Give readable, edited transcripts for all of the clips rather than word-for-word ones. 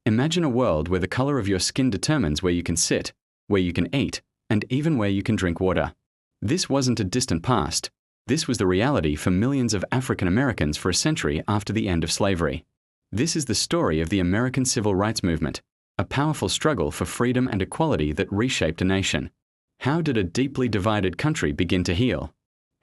Imagine a world where the color of your skin determines where you can sit, where you can eat, and even where you can drink water. This wasn't a distant past. This was the reality for millions of African Americans for a century after the end of slavery. This is the story of the American Civil Rights Movement, a powerful struggle for freedom and equality that reshaped a nation. How did a deeply divided country begin to heal?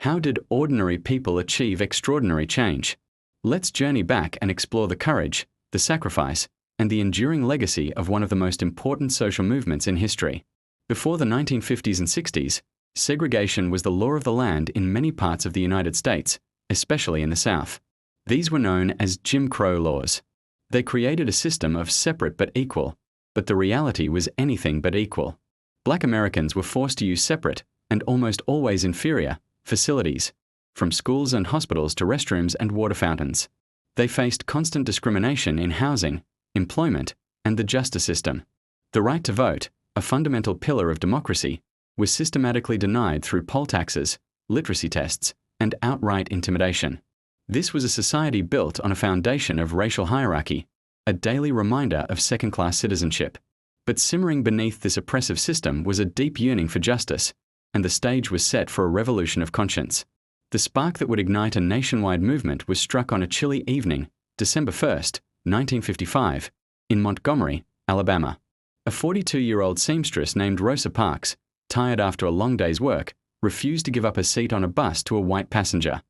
How did ordinary people achieve extraordinary change? Let's journey back and explore the courage, the sacrifice, and the enduring legacy of one of the most important social movements in history. Before the 1950s and 60s, segregation was the law of the land in many parts of the United States, especially in the South. These were known as Jim Crow laws. They created a system of separate but equal, but the reality was anything but equal. Black Americans were forced to use separate, and almost always inferior, facilities, from schools and hospitals to restrooms and water fountains. They faced constant discrimination in housing, employment, and the justice system. The right to vote, a fundamental pillar of democracy, was systematically denied through poll taxes, literacy tests, and outright intimidation. This was a society built on a foundation of racial hierarchy, a daily reminder of second-class citizenship. But simmering beneath this oppressive system was a deep yearning for justice, and the stage was set for a revolution of conscience. The spark that would ignite a nationwide movement was struck on a chilly evening, December 1st, 1955, in Montgomery, Alabama. A 42-year-old seamstress named Rosa Parks, tired after a long day's work, refused to give up a seat on a bus to a white passenger.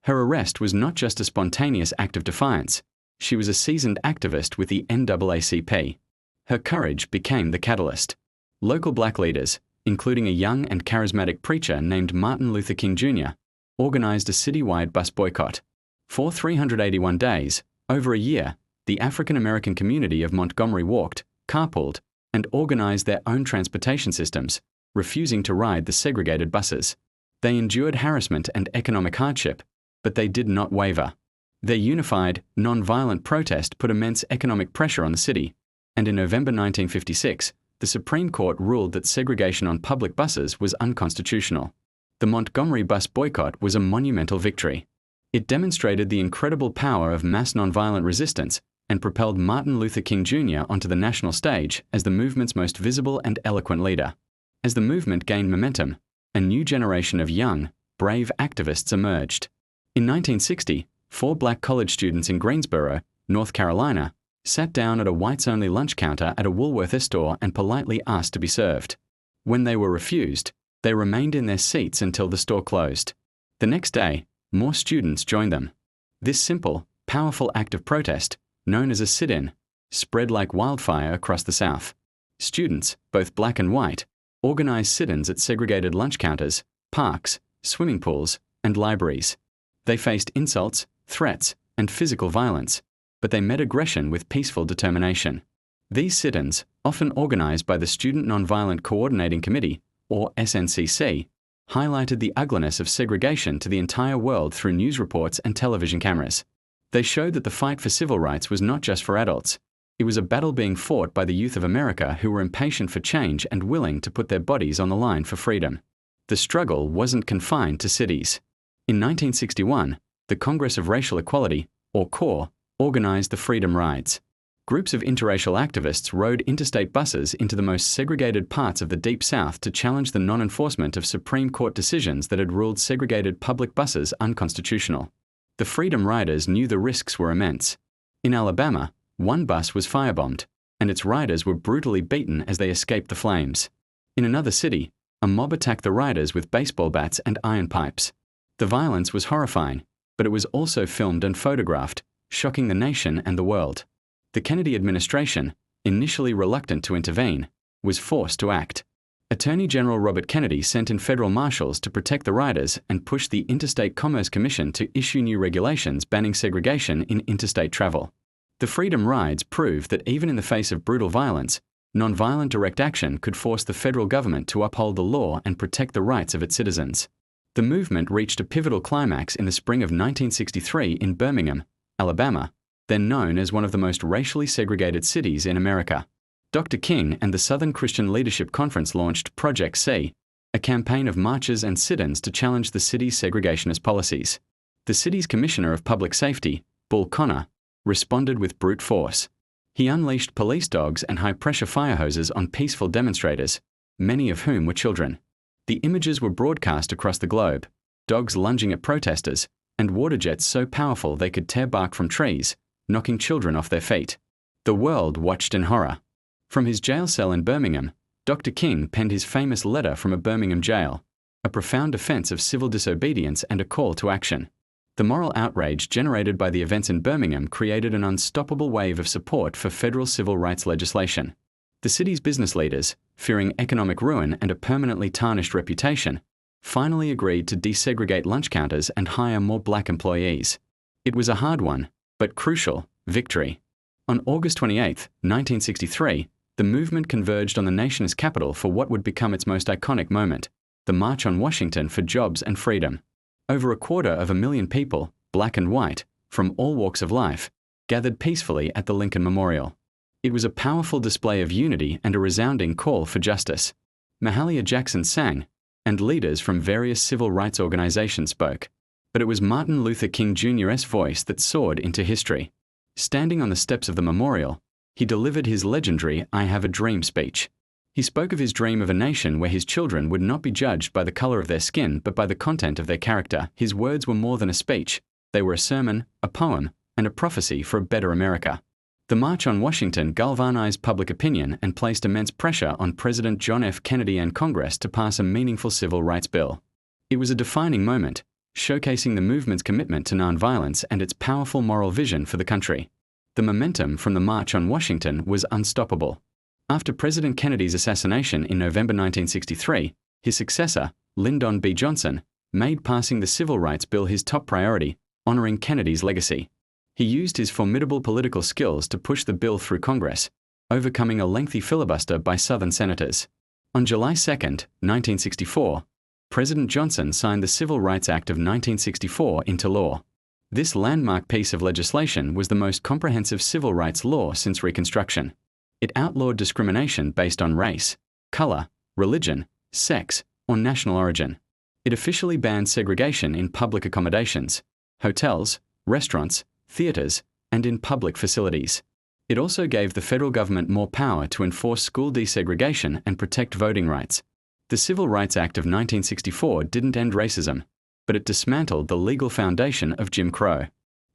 Her arrest was not just a spontaneous act of defiance. She was a seasoned activist with the NAACP. Her courage became the catalyst. Local black leaders, including a young and charismatic preacher named Martin Luther King Jr., organized a citywide bus boycott. For 381 days, over a year, the African American community of Montgomery walked, carpooled, and organized their own transportation systems, refusing to ride the segregated buses. They endured harassment and economic hardship, but they did not waver. Their unified, nonviolent protest put immense economic pressure on the city, and in November 1956, the Supreme Court ruled that segregation on public buses was unconstitutional. The Montgomery bus boycott was a monumental victory. It demonstrated the incredible power of mass nonviolent resistance and propelled Martin Luther King Jr. onto the national stage as the movement's most visible and eloquent leader. As the movement gained momentum, a new generation of young, brave activists emerged. In 1960, 4 black college students in Greensboro, North Carolina, sat down at a whites-only lunch counter at a Woolworths store and politely asked to be served. When they were refused, they remained in their seats until the store closed. The next day, more students joined them. This simple, powerful act of protest, known as a sit-in, spread like wildfire across the South. Students, both black and white, organized sit-ins at segregated lunch counters, parks, swimming pools, and libraries. They faced insults, threats, and physical violence, but they met aggression with peaceful determination. These sit-ins, often organized by the Student Nonviolent Coordinating Committee, or SNCC, highlighted the ugliness of segregation to the entire world through news reports and television cameras. They showed that the fight for civil rights was not just for adults. It was a battle being fought by the youth of America who were impatient for change and willing to put their bodies on the line for freedom. The struggle wasn't confined to cities. In 1961, the Congress of Racial Equality, or CORE, organized the Freedom Rides. Groups of interracial activists rode interstate buses into the most segregated parts of the Deep South to challenge the non-enforcement of Supreme Court decisions that had ruled segregated public buses unconstitutional. The Freedom Riders knew the risks were immense. In Alabama, one bus was firebombed, and its riders were brutally beaten as they escaped the flames. In another city, a mob attacked the riders with baseball bats and iron pipes. The violence was horrifying, but it was also filmed and photographed, shocking the nation and the world. The Kennedy administration, initially reluctant to intervene, was forced to act. Attorney General Robert Kennedy sent in federal marshals to protect the riders and pushed the Interstate Commerce Commission to issue new regulations banning segregation in interstate travel. The Freedom Rides proved that even in the face of brutal violence, nonviolent direct action could force the federal government to uphold the law and protect the rights of its citizens. The movement reached a pivotal climax in the spring of 1963 in Birmingham, Alabama, then known as one of the most racially segregated cities in America. Dr. King and the Southern Christian Leadership Conference launched Project C, a campaign of marches and sit-ins to challenge the city's segregationist policies. The city's Commissioner of Public Safety, Bull Connor, responded with brute force. He unleashed police dogs and high-pressure fire hoses on peaceful demonstrators, many of whom were children. The images were broadcast across the globe, dogs lunging at protesters, and water jets so powerful they could tear bark from trees, knocking children off their feet. The world watched in horror. From his jail cell in Birmingham, Dr. King penned his famous letter from a Birmingham jail, a profound defense of civil disobedience and a call to action. The moral outrage generated by the events in Birmingham created an unstoppable wave of support for federal civil rights legislation. The city's business leaders, fearing economic ruin and a permanently tarnished reputation, finally agreed to desegregate lunch counters and hire more black employees. It was a hard one, but crucial, victory. On August 28, 1963, the movement converged on the nation's capital for what would become its most iconic moment, the March on Washington for Jobs and Freedom. Over 250,000 people, black and white, from all walks of life, gathered peacefully at the Lincoln Memorial. It was a powerful display of unity and a resounding call for justice. Mahalia Jackson sang, and leaders from various civil rights organizations spoke. But it was Martin Luther King Jr.'s voice that soared into history. Standing on the steps of the memorial, he delivered his legendary "I Have a Dream" speech. He spoke of his dream of a nation where his children would not be judged by the color of their skin but by the content of their character. His words were more than a speech. They were a sermon, a poem, and a prophecy for a better America. The March on Washington galvanized public opinion and placed immense pressure on President John F. Kennedy and Congress to pass a meaningful civil rights bill. It was a defining moment, showcasing the movement's commitment to nonviolence and its powerful moral vision for the country. The momentum from the March on Washington was unstoppable. After President Kennedy's assassination in November 1963, his successor, Lyndon B. Johnson, made passing the Civil Rights Bill his top priority, honoring Kennedy's legacy. He used his formidable political skills to push the bill through Congress, overcoming a lengthy filibuster by Southern senators. On July 2, 1964, President Johnson signed the Civil Rights Act of 1964 into law. This landmark piece of legislation was the most comprehensive civil rights law since Reconstruction. It outlawed discrimination based on race, color, religion, sex, or national origin. It officially banned segregation in public accommodations, hotels, restaurants, theaters, and in public facilities. It also gave the federal government more power to enforce school desegregation and protect voting rights. The Civil Rights Act of 1964 didn't end racism, but it dismantled the legal foundation of Jim Crow.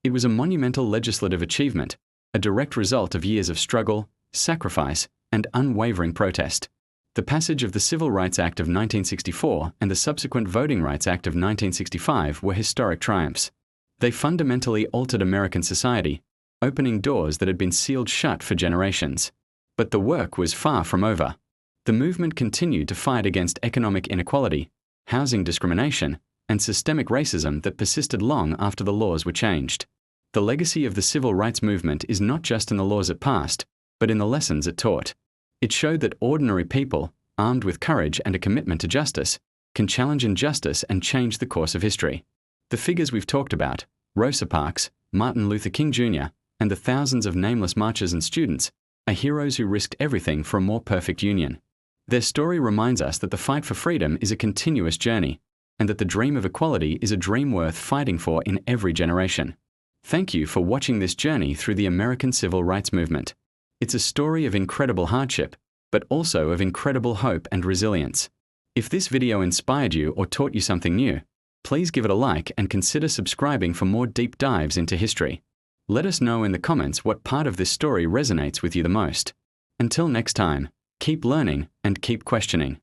It was a monumental legislative achievement, a direct result of years of struggle, sacrifice, and unwavering protest. The passage of the Civil Rights Act of 1964 and the subsequent Voting Rights Act of 1965 were historic triumphs. They fundamentally altered American society, opening doors that had been sealed shut for generations. But the work was far from over. The movement continued to fight against economic inequality, housing discrimination, and systemic racism that persisted long after the laws were changed. The legacy of the civil rights movement is not just in the laws it passed, but in the lessons it taught. It showed that ordinary people, armed with courage and a commitment to justice, can challenge injustice and change the course of history. The figures we've talked about, Rosa Parks, Martin Luther King Jr., and the thousands of nameless marchers and students, are heroes who risked everything for a more perfect union. Their story reminds us that the fight for freedom is a continuous journey, and that the dream of equality is a dream worth fighting for in every generation. Thank you for watching this journey through the American civil rights movement. It's a story of incredible hardship, but also of incredible hope and resilience. If this video inspired you or taught you something new, please give it a like and consider subscribing for more deep dives into history. Let us know in the comments what part of this story resonates with you the most. Until next time, keep learning and keep questioning.